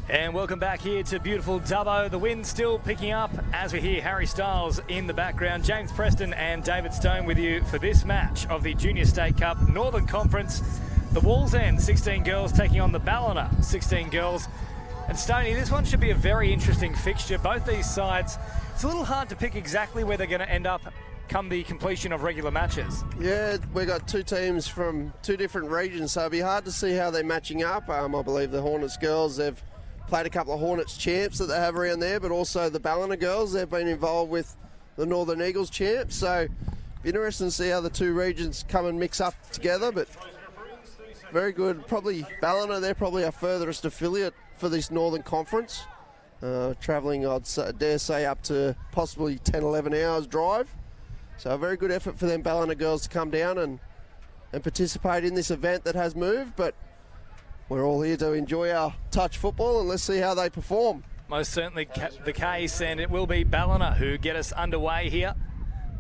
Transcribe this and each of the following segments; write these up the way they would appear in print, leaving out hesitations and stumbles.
And welcome back here to beautiful Dubbo. The wind still picking up as we hear Harry Styles in the background. James Preston and David Stone with you for this match of the Junior State Cup Northern Conference. The Wallsend 16 girls taking on the Ballina 16 girls. And Stoney, this one should be a very interesting fixture. Both these sides, it's a little hard to pick exactly where they're going to end up come the completion of regular matches. Yeah, we've got two teams from two different regions, so it'll be hard to see how they're matching up. I believe the Hornets girls, they've played a couple of Hornets champs that they have around there, but also the Ballina girls, they've been involved with the Northern Eagles champs. So it'll be interesting to see how the two regions come and mix up together, but very good. Probably Ballina, they're probably our furthest affiliate for this Northern Conference. Travelling, dare say, up to possibly 10, 11 hours drive. So a very good effort for them Ballina girls to come down and participate in this event that has moved, but we're all here to enjoy our touch football, and let's see how they perform. Most certainly the case, and it will be Ballina who get us underway here.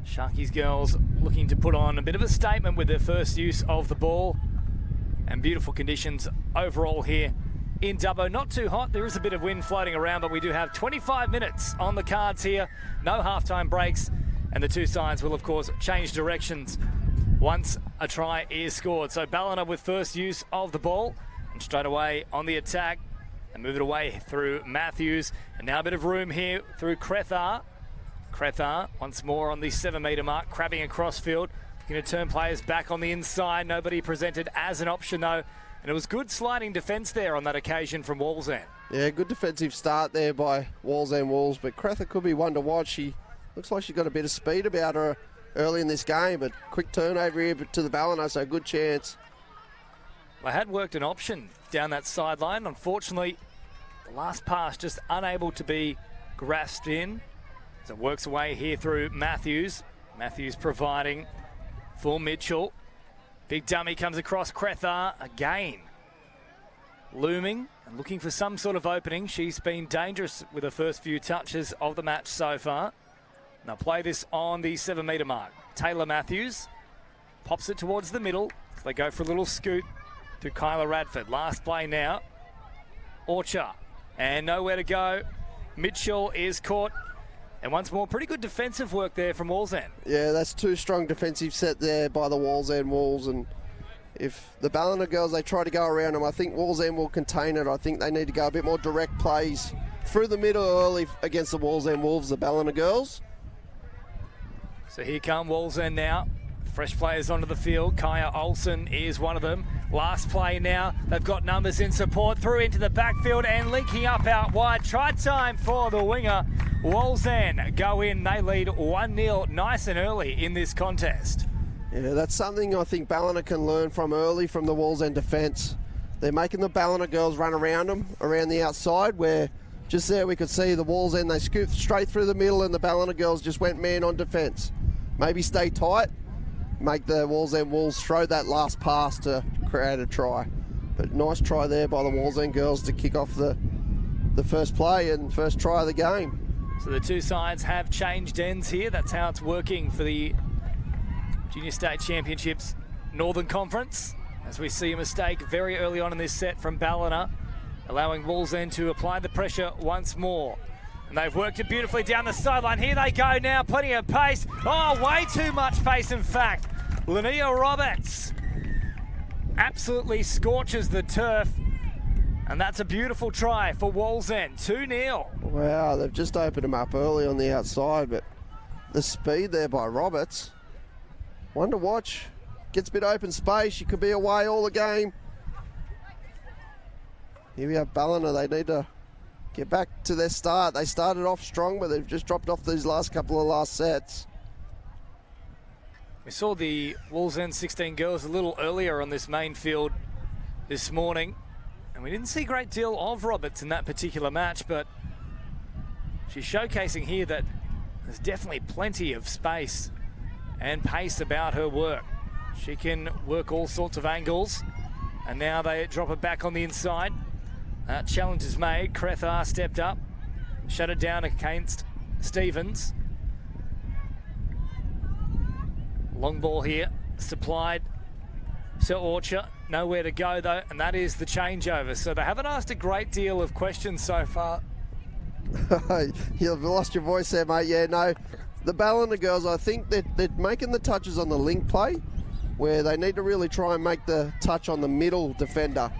Sharkies girls looking to put on a bit of a statement with their first use of the ball, and beautiful conditions overall here in Dubbo. Not too hot, there is a bit of wind floating around, but we do have 25 minutes on the cards here, no halftime breaks, and the two sides will of course change directions once a try is scored. So Ballina with first use of the ball, and straight away on the attack, and move it away through Matthews, and now a bit of room here through Crethar. Crethar once more on the 7 metre mark, crabbing across field, going to turn players back on the inside. Nobody presented as an option though, and it was good sliding defence there on that occasion from Wallsend. Yeah, good defensive start there by Wallsend Wolves, but Crethar could be one to watch. She looks like she's got a bit of speed about her early in this game, but quick turnover here to the Ballina, so good chance. They had worked an option down that sideline. Unfortunately, the last pass just unable to be grasped in. So it works away here through Matthews. Matthews providing for Mitchell. Big dummy comes across Crethar again. Looming and looking for some sort of opening. She's been dangerous with her first few touches of the match so far. Now play this on the 7 metre mark. Taylor Matthews pops it towards the middle. So they go for a little scoot to Kyla Radford. Last play now. Orchard. And nowhere to go. Mitchell is caught. And once more, pretty good defensive work there from Wallsend. Yeah, that's two strong defensive set there by the Wallsend Wolves. And if the Ballina girls, they try to go around them, I think Wallsend will contain it. I think they need to go a bit more direct plays through the middle early against the Wallsend Wolves, the Ballina girls. So here come Wallsend now. Fresh players onto the field. Kaya Olsen is one of them. Last play now. They've got numbers in support. Through into the backfield and linking up out wide. Try time for the winger. Wallsend go in. They lead 1-0 nice and early in this contest. Yeah, that's something I think Ballina can learn from early from the Wallsend defence. They're making the Ballina girls run around them, around the outside, where just there we could see the Wallsend, they scooped straight through the middle and the Ballina girls just went man on defence. Maybe stay tight, make the Wallsend Wolves throw that last pass to create a try. But nice try there by the Wallsend girls to kick off the first play and first try of the game. So the two sides have changed ends here. That's how it's working for the Junior State Championships Northern Conference. As we see a mistake very early on in this set from Ballina, allowing Wallsend to apply the pressure once more. And they've worked it beautifully down the sideline. Here they go now, plenty of pace. Oh, way too much pace, in fact. Linnea Roberts absolutely scorches the turf. And that's a beautiful try for Wallsend, 2-0. Wow, they've just opened them up early on the outside, but the speed there by Roberts. One to watch. Gets a bit open space. She could be away all the game. Here we have Ballina. They need to get back to their start. They started off strong, but they've just dropped off these last couple of last sets. We saw the Wallsend 16 girls a little earlier on this main field this morning, and we didn't see a great deal of Roberts in that particular match, but she's showcasing here that there's definitely plenty of space and pace about her work. She can work all sorts of angles, and now they drop it back on the inside. Challenge is made. Crethar stepped up, shut it down against Stevens. Long ball here, supplied So Orchard, nowhere to go though, and that is the changeover. So they haven't asked a great deal of questions so far. You've lost your voice there, mate. Yeah, no. The Ballina girls, I think they're making the touches on the link play, where they need to really try and make the touch on the middle defender.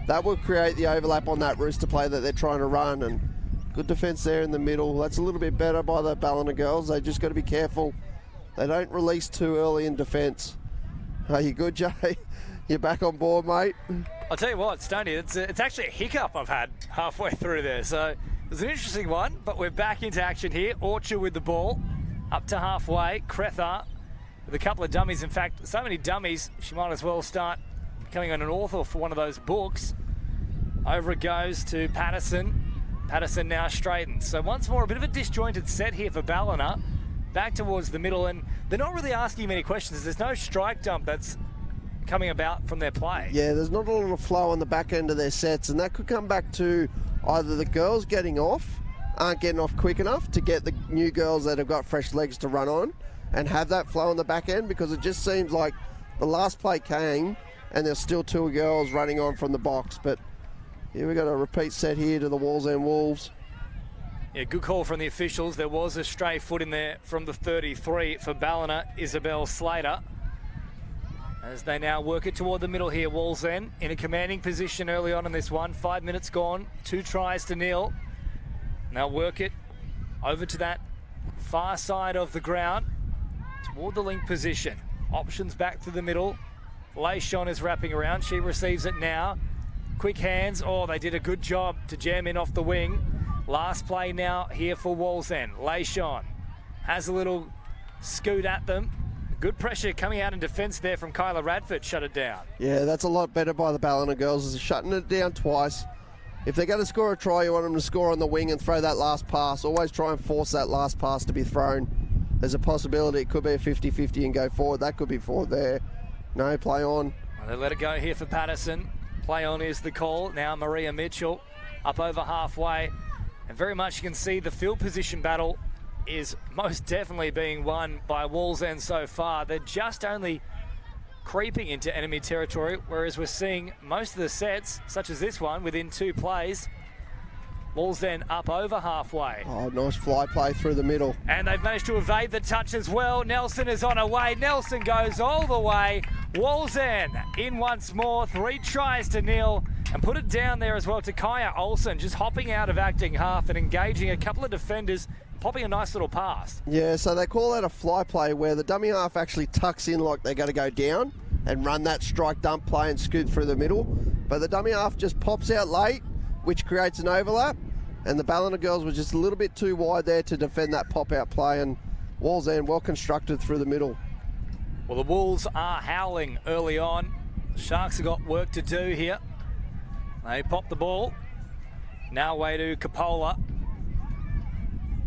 That will create the overlap on that rooster play that they're trying to run, and good defence there in the middle. That's a little bit better by the Ballina girls. They just got to be careful. They don't release too early in defence. Are you good, Jay? You're back on board, mate? I'll tell you what, Stoney, it's actually a hiccup I've had halfway through there. So it was an interesting one, but we're back into action here. Orchard with the ball, up to halfway. Crethar with a couple of dummies. In fact, so many dummies, she might as well start becoming an author for one of those books. Over it goes to Patterson. Patterson now straightens. So once more, a bit of a disjointed set here for Ballina. Back towards the middle, and they're not really asking many questions. There's no strike dump that's coming about from their play. Yeah, there's not a lot of flow on the back end of their sets, and that could come back to either the girls aren't getting off quick enough to get the new girls that have got fresh legs to run on and have that flow on the back end, because it just seems like the last play came and there's still two girls running on from the box. But here we got a repeat set here to the Wallsend Wolves. Yeah, good call from the officials. There was a stray foot in there from the 33 for Ballina, Isabel Slater. As they now work it toward the middle here, Wallsend in a commanding position early on in this one. 5 minutes gone, 2 tries to nil. Now work it over to that far side of the ground, toward the link position. Options back to the middle. Leishon is wrapping around. She receives it now. Quick hands. Oh, they did a good job to jam in off the wing. Last play now here for Wallsend. Leishon has a little scoot at them. Good pressure coming out in defence there from Kyla Radford. Shut it down. Yeah, that's a lot better by the Ballina girls. Is shutting it down twice. If they're going to score a try, you want them to score on the wing and throw that last pass. Always try and force that last pass to be thrown. There's a possibility it could be a 50-50 and go forward. That could be forward there. No, play on. Well, they let it go here for Patterson. Play on is the call. Now Maria Mitchell up over halfway. And very much you can see the field position battle is most definitely being won by Wallsend so far. They're just only creeping into enemy territory, whereas we're seeing most of the sets, such as this one, within 2 plays. Wallsend up over halfway. Oh, nice fly play through the middle. And they've managed to evade the touch as well. Nelson is on her way. Nelson goes all the way. Wallsend in once more. 3 tries to nil. And put it down there as well to Kaya Olsen, just hopping out of acting half and engaging a couple of defenders, popping a nice little pass. Yeah, so they call that a fly play, where the dummy half actually tucks in like they're going to go down and run that strike dump play and scoot through the middle. But the dummy half just pops out late, which creates an overlap. And the Ballina girls were just a little bit too wide there to defend that pop-out play, and Wallsend well constructed through the middle. Well, the Wolves are howling early on. The Sharks have got work to do here. They pop the ball. Now away to Capola.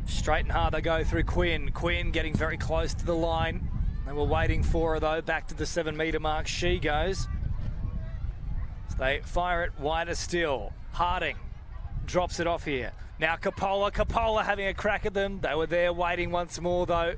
Straight and hard they go through Quinn. Quinn getting very close to the line. They were waiting for her though. Back to the 7-metre mark she goes. So they fire it wider still. Harding drops it off here. Now Capola. Capola having a crack at them. They were there waiting once more though.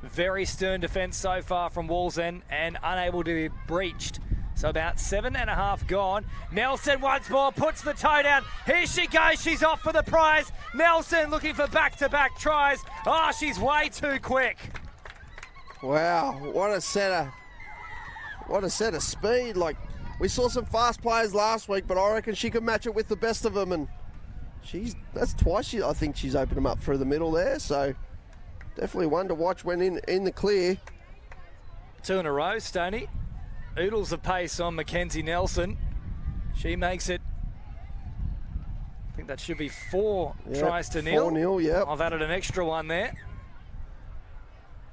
Very stern defence so far from Wallsend and unable to be breached. So about 7.5 gone. Nelson once more puts the toe down. Here she goes. She's off for the prize. Nelson looking for back-to-back tries. Oh, she's way too quick. Wow, what a set of speed. Like, we saw some fast players last week, but I reckon she could match it with the best of them. And that's twice I think she's opened them up through the middle there. So definitely one to watch when in the clear. 2 in a row, Stoney. Oodles of pace on Mackenzie Nelson. She makes it, I think that should be 4 tries to nil. 4-0, yeah. I've added an extra one there.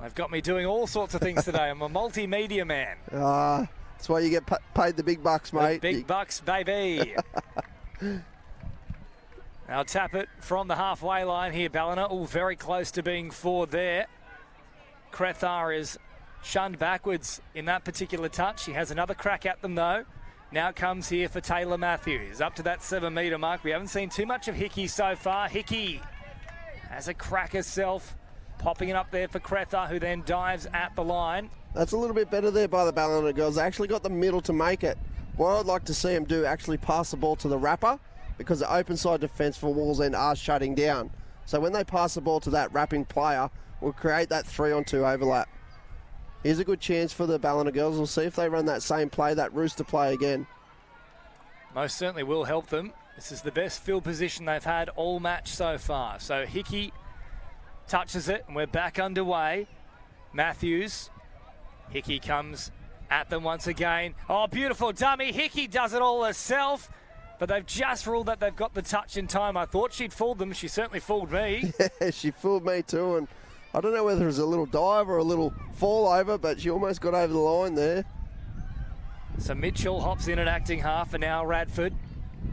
They've got me doing all sorts of things today. I'm a multimedia man. That's why you get paid the big bucks, mate. The big bucks, baby. Now tap it from the halfway line here, Ballina. Oh, very close to being 4 there. Crethar is shunned backwards in that particular touch. She has another crack at them though. Now comes here for Taylor Matthews. Up to that 7-metre mark. We haven't seen too much of Hickey so far. Hickey has a crack herself. Popping it up there for Crethar, who then dives at the line. That's a little bit better there by the Ballina girls. They actually got the middle to make it. What I'd like to see them do, actually pass the ball to the wrapper, because the open side defence for Wallsend are shutting down. So when they pass the ball to that wrapping player, we'll create that 3-on-2 overlap. Here's a good chance for the Ballina girls. We'll see if they run that same play, that rooster play again. Most certainly will help them. This is the best field position they've had all match so far. So Hickey touches it, and we're back underway. Matthews. Hickey comes at them once again. Oh, beautiful dummy. Hickey does it all herself, but they've just ruled that they've got the touch in time. I thought she'd fooled them. She certainly fooled me. Yeah, she fooled me too, and I don't know whether it was a little dive or a little fall over, but she almost got over the line there. So Mitchell hops in at acting half, and now Radford.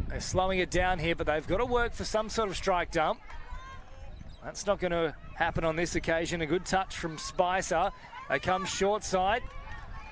They're slowing it down here, but they've got to work for some sort of strike dump. That's not going to happen on this occasion. A good touch from Spicer. They come short side.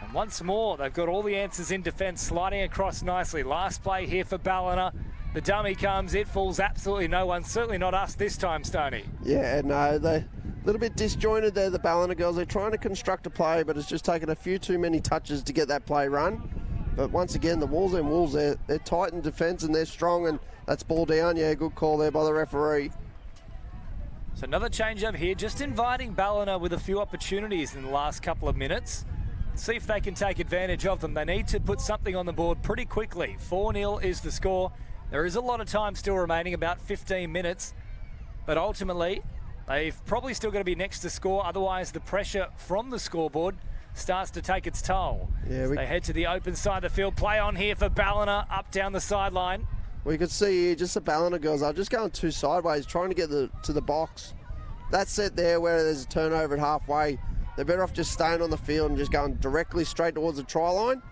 And once more, they've got all the answers in defence, sliding across nicely. Last play here for Ballina. The dummy comes, it falls absolutely no one, certainly not us this time, Stoney. Yeah, no, they're a little bit disjointed there, the Ballina girls. They're trying to construct a play, but it's just taken a few too many touches to get that play run. But once again, the Wallsend Wolves, they're tight in defence and they're strong, and that's ball down. Yeah, good call there by the referee. So another change up here, just inviting Ballina with a few opportunities in the last couple of minutes. See if they can take advantage of them. They need to put something on the board pretty quickly. 4-0 is the score. There is a lot of time still remaining, about 15 minutes. But ultimately, they've probably still got to be next to score. Otherwise, the pressure from the scoreboard starts to take its toll. Yeah, they head to the open side of the field. Play on here for Ballina, up down the sideline. We could see here just the Ballina girls are just going too sideways, trying to get to the box. That's it there where there's a turnover at halfway. They're better off just staying on the field and just going directly straight towards the try line.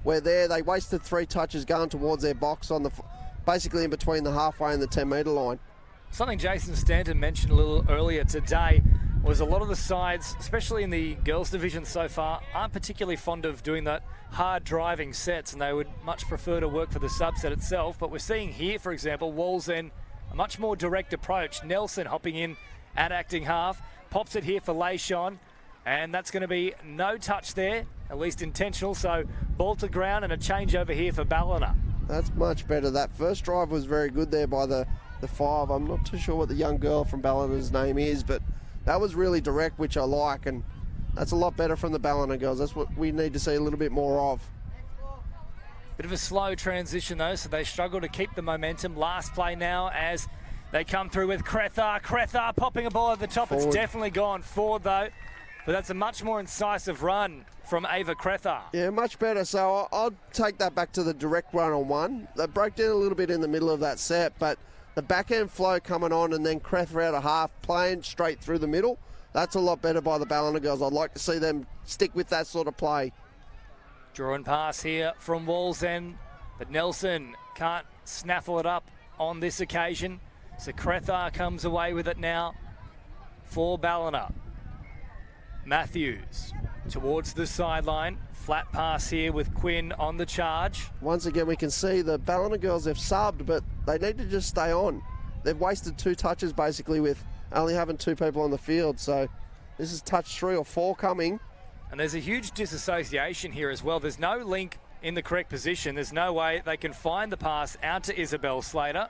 Where there, they wasted 3 touches going towards their box on the basically in between the halfway and the 10-metre line. Something Jason Stanton mentioned a little earlier today was a lot of the sides, especially in the girls division so far, aren't particularly fond of doing that hard driving sets, and they would much prefer to work for the subset itself. But we're seeing here, for example, Wallsend, a much more direct approach. Nelson hopping in at acting half, pops it here for Leishon, and that's going to be no touch there, at least intentional. So ball to ground and a change over here for Ballina. That's much better. That first drive was very good there by the 5. I'm not too sure what the young girl from Ballina's name is, but that was really direct, which I like, and that's a lot better from the Ballina girls. That's what we need to see a little bit more of. Bit of a slow transition though, so they struggle to keep the momentum. Last play now as they come through with Crethar. Crethar popping a ball at the top. Forward. It's definitely gone forward though, but that's a much more incisive run from Ava Crethar. Yeah, much better. So I'll take that back to the direct run-on-one. They broke down a little bit in the middle of that set, but the backhand flow coming on and then Crethar out of half, playing straight through the middle, that's a lot better by the Ballina girls. I'd like to see them stick with that sort of play. Draw and pass here from Wallsend, but Nelson can't snaffle it up on this occasion. So Crethar comes away with it now for Ballina. Matthews towards the sideline. Flat pass here with Quinn on the charge. Once again, we can see the Ballina girls have subbed, but they need to just stay on. They've wasted 2 touches basically with only having 2 people on the field. So this is touch 3 or 4 coming. And there's a huge disassociation here as well. There's no link in the correct position. There's no way they can find the pass out to Isabel Slater,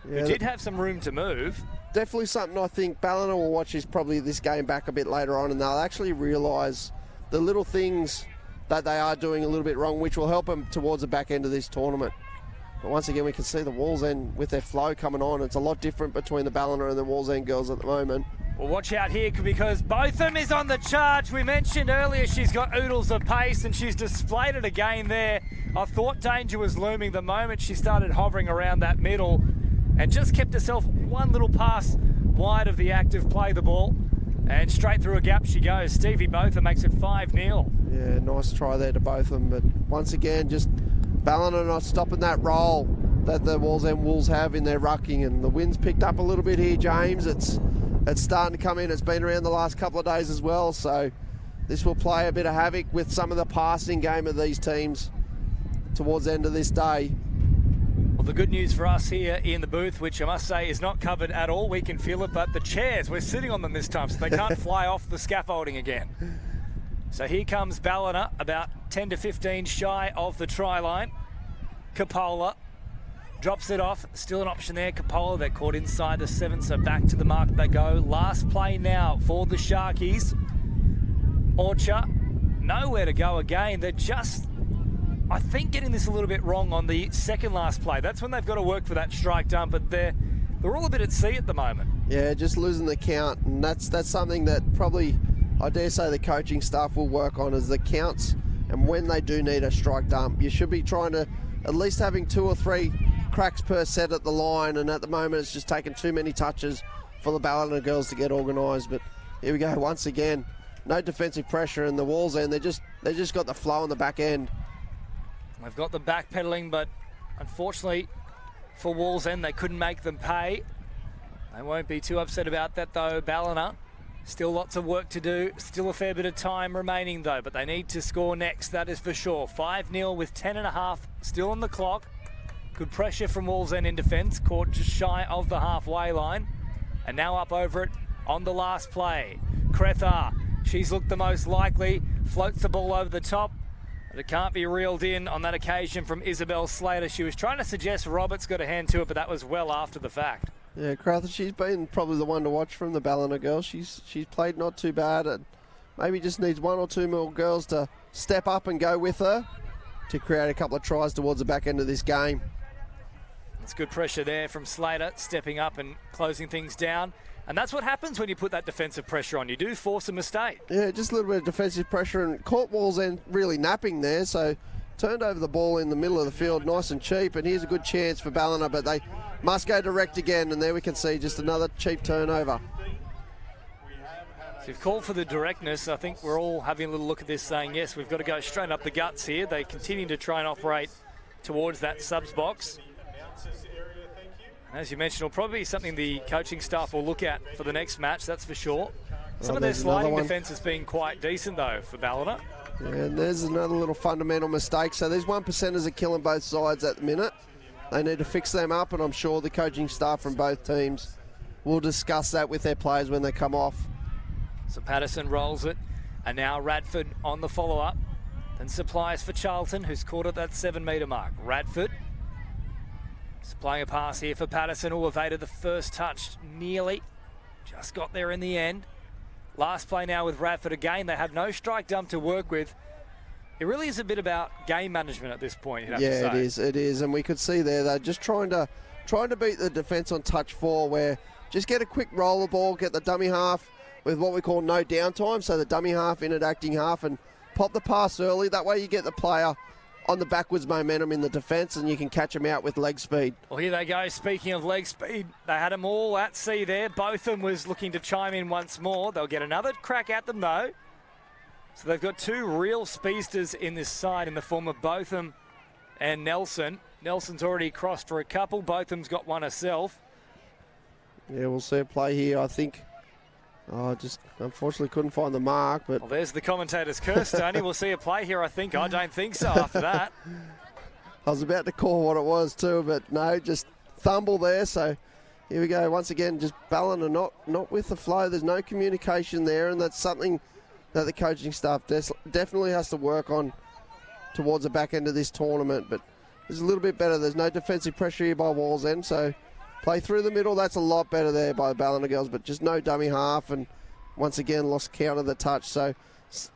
who did have some room to move. Definitely something I think Ballina will watch this game back a bit later on, and they'll actually realise the little things that they are doing a little bit wrong, which will help them towards the back end of this tournament. But once again, we can see the Wallsend with their flow coming on. It's a lot different between the Ballina and the Wallsend girls at the moment. Well, watch out here because Botham is on the charge. We mentioned earlier she's got oodles of pace and she's displayed it again there. I thought danger was looming the moment she started hovering around that middle and just kept herself one little pass wide of the active play the ball. And straight through a gap she goes. Stevie Botham makes it 5-0. Yeah, nice try there to Botham. But once again, just Ballina not stopping that roll that the Wallsend Wolves have in their rucking. And the wind's picked up a little bit here, James. It's starting to come in. It's been around the last couple of days as well. So this will play a bit of havoc with some of the passing game of these teams towards the end of this day. Well, the good news for us here in the booth, which I must say is not covered at all, we can feel it, but the chairs, we're sitting on them this time, so they can't fly off the scaffolding again. So here comes Ballina, about 10 to 15 shy of the try line. Capola drops it off, still an option there. Capola, they're caught inside the 7, so back to the mark they go. Last play now for the Sharkies. Orchard, nowhere to go again. They're just, I think, getting this a little bit wrong on the second last play. That's when they've got to work for that strike dump, but they're all a bit at sea at the moment. Yeah, just losing the count, and that's something that probably, I dare say, the coaching staff will work on, is the counts, and when they do need a strike dump, you should be trying to at least having 2 or 3 cracks per set at the line, and at the moment it's just taken too many touches for the Ballina girls to get organised. But here we go once again, no defensive pressure, and the Wallsend, they just got the flow on the back end. They've got the backpedaling, but unfortunately for Wallsend, they couldn't make them pay. They won't be too upset about that though. Ballina, still lots of work to do, still a fair bit of time remaining though, but they need to score next, that is for sure. 5-0 with 10.5 still on the clock. Good pressure from Wallsend in defence, caught just shy of the halfway line, and now up over it on the last play. Crethar, she's looked the most likely, floats the ball over the top, but it can't be reeled in on that occasion from Isabel Slater. She was trying to suggest Roberts got a hand to it, but that was well after the fact. Yeah, Crowther, she's been probably the one to watch from the Ballina girls. She's played not too bad, and maybe just needs 1 or 2 more girls to step up and go with her to create a couple of tries towards the back end of this game. It's good pressure there from Slater, stepping up and closing things down. And that's what happens when you put that defensive pressure on. You do force a mistake. Yeah, just a little bit of defensive pressure, and caught Wallsend really napping there, so turned over the ball in the middle of the field nice and cheap, and here's a good chance for Ballina, but they must go direct again, and there we can see just another cheap turnover. So you've called for the directness. I think we're all having a little look at this saying, yes, we've got to go straight up the guts here. They continue to try and operate towards that subs box. As you mentioned, it'll probably be something the coaching staff will look at for the next match, that's for sure. Some of their sliding defence has been quite decent, though, for Ballina. Yeah, and there's another little fundamental mistake. So these 1%ers are killing both sides at the minute. They need to fix them up, and I'm sure the coaching staff from both teams will discuss that with their players when they come off. So Patterson rolls it, and now Radford on the follow-up. Then supplies for Charlton, who's caught at that 7-metre mark. Radford supplying a pass here for Patterson, who evaded the first touch nearly. Just got there in the end. Last play now with Radford again. They have no strike dump to work with. It really is a bit about game management at this point, you'd have to say. It is, and we could see there they're just trying to beat the defence on touch 4, where just get a quick roller ball, get the dummy half with what we call no downtime, so the dummy half in at acting half, and pop the pass early. That way you get the player on the backwards momentum in the defence, and you can catch them out with leg speed. Well, here they go. Speaking of leg speed, they had them all at sea there. Botham was looking to chime in once more. They'll get another crack at them, though. So they've got 2 real speedsters in this side in the form of Botham and Nelson. Nelson's already crossed for a couple. Botham's got one herself. Yeah, we'll see a play here, I think. Oh, just unfortunately couldn't find the mark. But well, there's the commentator's curse, Tony. We'll see a play here, I think. I don't think so after that. I was about to call what it was too, but no, just thumble there. So here we go. Once again, just Ballina not with the flow. There's no communication there, and that's something that the coaching staff definitely has to work on towards the back end of this tournament. But it's a little bit better. There's no defensive pressure here by Wallsend, so play through the middle. That's a lot better there by the Ballina girls, but just no dummy half, and once again lost count of the touch. So a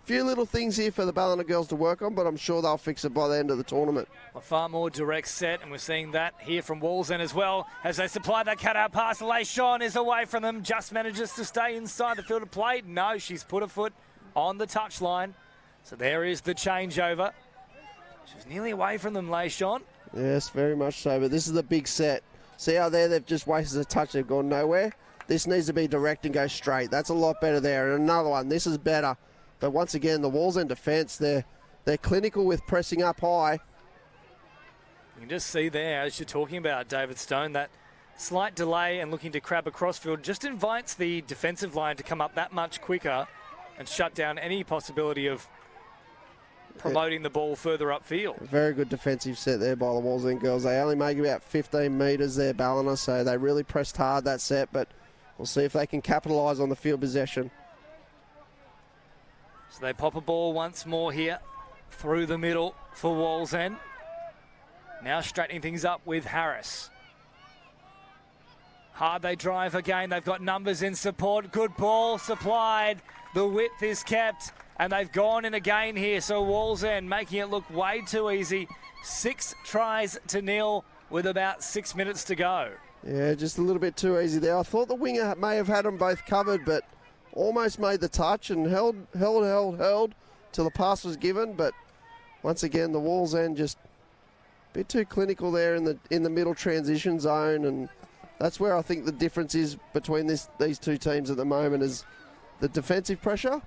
few little things here for the Ballina girls to work on, but I'm sure they'll fix it by the end of the tournament. A far more direct set, and we're seeing that here from Wallsend as well, as they supply that cutout pass. Leishon is away from them, just manages to stay inside the field of play. No, she's put a foot on the touchline. So there is the changeover. She's nearly away from them, Leishon. Yes, very much so, but this is the big set. See how there they've just wasted a touch, they've gone nowhere. This needs to be direct and go straight. That's a lot better there. And another one, this is better. But once again, the Wallsend defence, they're clinical with pressing up high. You can just see there, as you're talking about, David Stone, that slight delay and looking to crab across field just invites the defensive line to come up that much quicker and shut down any possibility of promoting the ball further upfield. Very good defensive set there by the Wallsend girls. They only make about 15 metres there, Ballina, so they really pressed hard that set, but we'll see if they can capitalise on the field possession. So they pop a ball once more here through the middle for Wallsend. Now straightening things up with Harris. Hard they drive again. They've got numbers in support. Good ball supplied. The width is kept. And they've gone in again here. So Wallsend making it look way too easy. 6 tries to nil with about 6 minutes to go. Yeah, just a little bit too easy there. I thought the winger may have had them both covered, but almost made the touch and held till the pass was given. But once again, the Wallsend just a bit too clinical there in the middle transition zone, and that's where I think the difference is between these two teams at the moment is the defensive pressure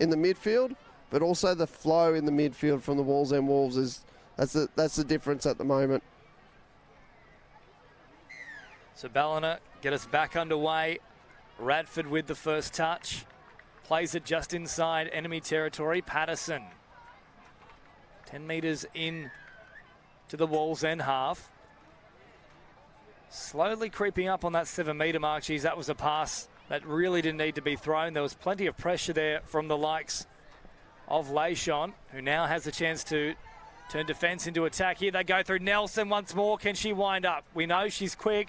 in the midfield, but also the flow in the midfield from the Wallsend Wolves that's the difference at the moment. So Ballina get us back underway. Radford with the first touch. Plays it just inside enemy territory. Patterson. 10 metres in to the Wallsend half. Slowly creeping up on that 7-metre mark. Geez, that was a pass that really didn't need to be thrown. There was plenty of pressure there from the likes of Leishon, who now has a chance to turn defence into attack. Here they go through Nelson once more. Can she wind up? We know she's quick.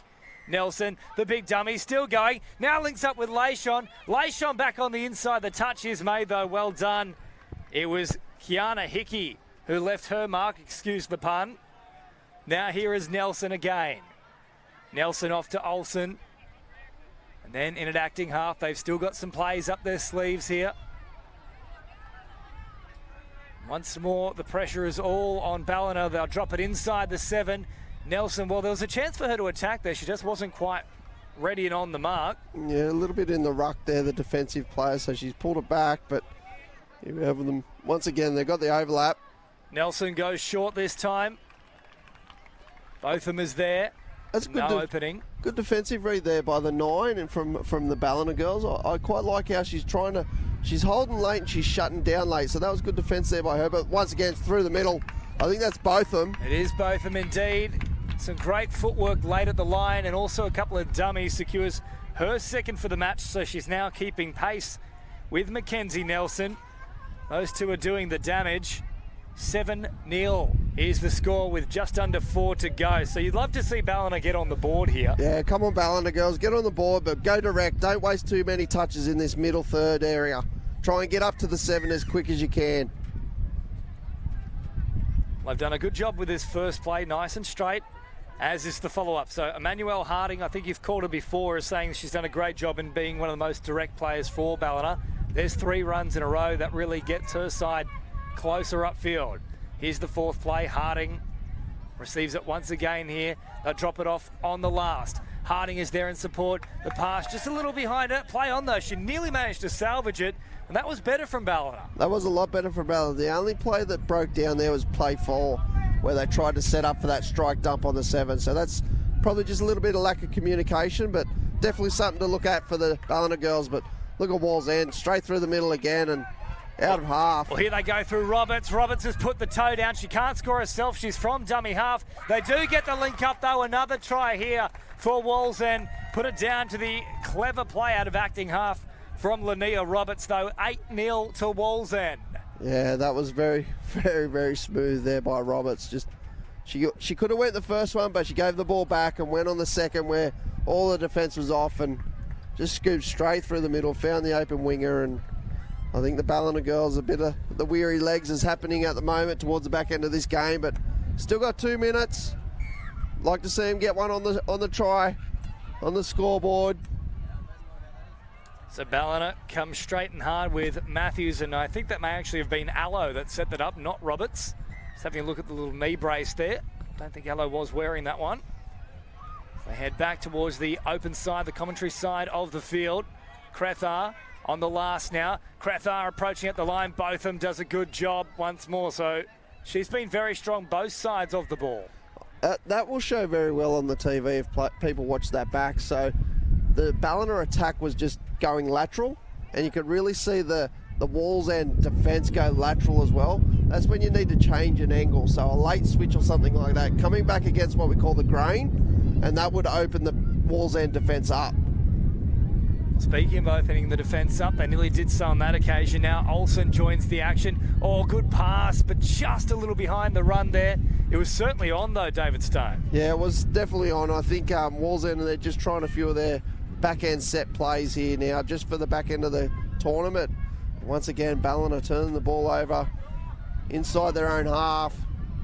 Nelson, the big dummy, still going. Now links up with Leishon. Leishon back on the inside. The touch is made, though. Well done. It was Kiana Hickey who left her mark. Excuse the pun. Now here is Nelson again. Nelson off to Olsen. And then in at acting half. They've still got some plays up their sleeves here. Once more, the pressure is all on Ballina. They'll drop it inside the 7. Nelson, well, there was a chance for her to attack there. She just wasn't quite ready and on the mark. Yeah, a little bit in the ruck there, the defensive player, so she's pulled it back, but here we have them. Once again, they've got the overlap. Nelson goes short this time. Botham is there. That's good. No opening. Good defensive read there by the 9 and from the Ballina girls. I quite like how she's she's holding late and she's shutting down late, so that was good defence there by her, but once again, it's through the middle. I think that's Botham. It is Botham indeed. Some great footwork late at the line, and also a couple of dummies secures her second for the match, so she's now keeping pace with Mackenzie Nelson. Those two are doing the damage. 7-0 is the score with just under 4 to go. So you'd love to see Ballina get on the board here. Yeah, come on Ballina girls, get on the board, but go direct. Don't waste too many touches in this middle third area. Try and get up to the 7 as quick as you can. They've done a good job with this first play, nice and straight, as is the follow-up. So Emmanuel Harding, I think you've called her before, is saying she's done a great job in being one of the most direct players for Ballina. There's 3 runs in a row that really gets her side closer upfield. Here's the 4th play. Harding receives it once again here. They'll drop it off on the last. Harding is there in support. The pass just a little behind it. Play on though. She nearly managed to salvage it, and that was better from Ballina. That was a lot better from Ballina. The only play that broke down there was play 4, where they tried to set up for that strike dump on the 7. So that's probably just a little bit of lack of communication, but definitely something to look at for the Ballina girls. But look at Wallsend, straight through the middle again and out of half. Well, here they go through Roberts. Roberts has put the toe down. She can't score herself. She's from dummy half. They do get the link up, though. Another try here for Wallsend. Put it down to the clever play out of acting half from Linnea Roberts, though. 8-0 to Wallsend. Yeah, that was very, very, very smooth there by Roberts. Just she could have went the first one, but she gave the ball back and went on the second where all the defence was off and just scooped straight through the middle, found the open winger, and I think the Ballina girls, a bit of the weary legs is happening at the moment towards the back end of this game, but still got 2 minutes. Like to see him get one on the try, on the scoreboard. So Ballina comes straight and hard with Matthews, and I think that may actually have been Allo that set that up, not Roberts. Just having a look at the little knee brace there. Don't think Allo was wearing that one. They head back towards the open side, the commentary side of the field. Crethar on the last now. Crethar approaching at the line. Botham does a good job once more. So she's been very strong both sides of the ball. That will show very well on the TV if people watch that back. So the Ballina attack was just going lateral, and you could really see the Wallsend defence go lateral as well. That's when you need to change an angle. So a late switch or something like that, coming back against what we call the grain, and that would open the Wallsend defence up. Speaking of opening the defence up, they nearly did so on that occasion. Now Olsen joins the action. Oh, good pass, but just a little behind the run there. It was certainly on though, David Stone. Yeah, it was definitely on. I think Wallsend, they're just trying a few of their back-end set plays here now, just for the back end of the tournament. Once again, Ballina turning the ball over inside their own half.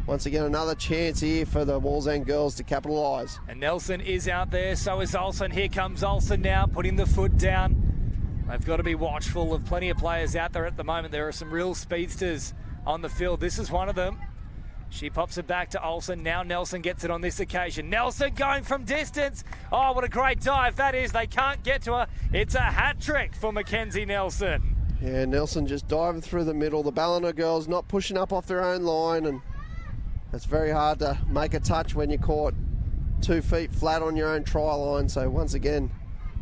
Once again, another chance here for the Wallsend girls to capitalise. And Nelson is out there, so is Olsen. Here comes Olsen now, putting the foot down. They've got to be watchful of plenty of players out there at the moment. There are some real speedsters on the field. This is one of them. She pops it back to Olsen. Now Nelson gets it on this occasion. Nelson going from distance. Oh, what a great dive that is. They can't get to her. It's a hat trick for Mackenzie Nelson. Yeah, Nelson just diving through the middle. The Ballina girls not pushing up off their own line, and it's very hard to make a touch when you're caught 2 feet flat on your own try line. So once again,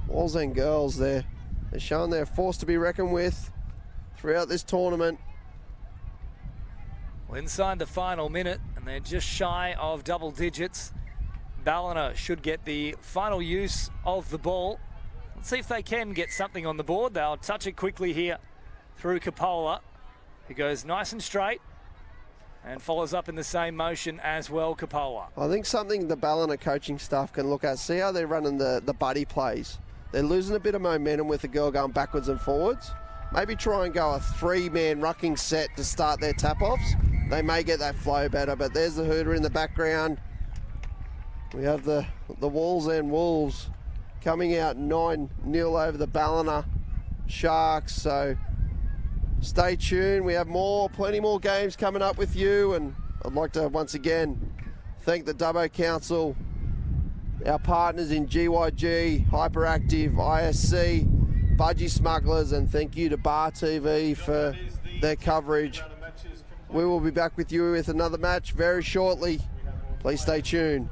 Wallsend girls, they're showing they're a force to be reckoned with throughout this tournament. Well, inside the final minute, and they're just shy of double digits. Ballina should get the final use of the ball. Let's see if they can get something on the board. They'll touch it quickly here through Coppola, who goes nice and straight and follows up in the same motion as well, Coppola. I think something the Ballina coaching staff can look at, see how they're running the buddy plays. They're losing a bit of momentum with the girl going backwards and forwards. Maybe try and go a 3-man rucking set to start their tap-offs. They may get that flow better, but there's the hooter in the background. We have the Wallsend Wolves coming out 9-0 over the Ballina Sharks. So stay tuned. We have plenty more games coming up with you, and I'd like to once again thank the Dubbo Council, our partners in GYG, Hyperactive, ISC, Budgie Smugglers, and thank you to Bar TV for their coverage. We will be back with you with another match very shortly. Please stay tuned.